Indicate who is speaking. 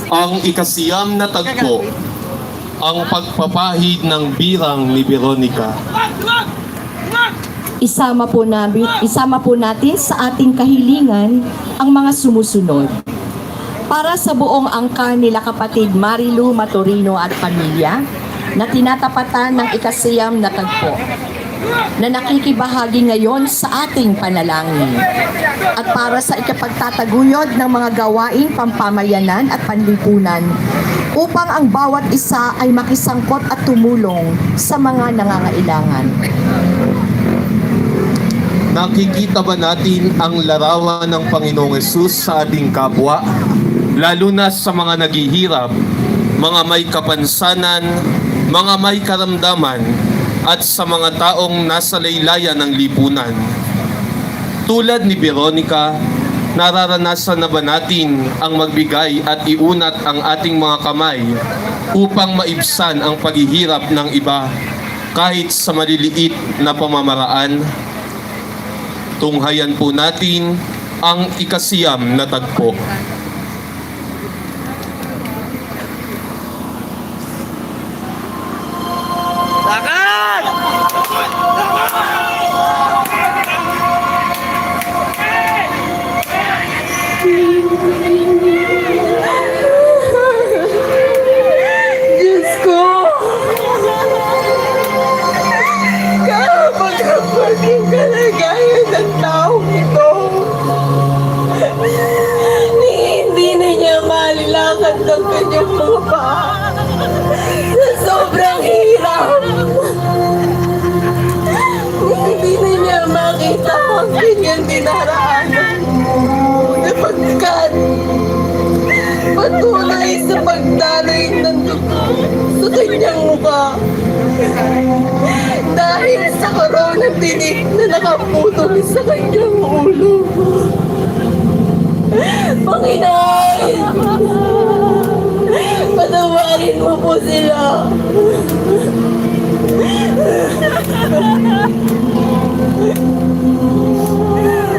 Speaker 1: Ang ikasiyam na tagpo, ang pagpapahid ng birang ni Veronica.
Speaker 2: Isama po natin sa ating kahilingan ang mga sumusunod. Para sa buong angka nila kapatid Marilu Maturino at pamilya na tinatapatan ng ikasiyam na tagpo, na nakikibahagi ngayon sa ating panalangin. At para sa ikapagtataguyod ng mga gawaing pampamayanan at panlipunan upang ang bawat isa ay makisangkot at tumulong sa mga nangangailangan.
Speaker 1: Nakikita ba natin ang larawan ng Panginoong Hesus sa ating kapwa, lalo na sa mga naghihirap, mga may kapansanan, mga may karamdaman, at sa mga taong nasa laylayan ng lipunan? Tulad ni Veronica, nararanasan na ba natin ang magbigay at iunat ang ating mga kamay upang maibsan ang paghihirap ng iba kahit sa maliliit na pamamaraan? Tunghayan po natin ang ikasiyam na tagpo.
Speaker 2: Diyos ko! Kapag yung kalagayan ng taong ito, hindi na niya malilakad ng kanyang mga paa sa sobrang hirap. Hindi na niya makita ang kanyang dinaraanan sapagkat patuloy sa pagdaloy ng dugo sa kanyang mukha dahil sa koronang tinik na nakaputol sa kanyang ulo. Panginoon, patawarin mo po sila.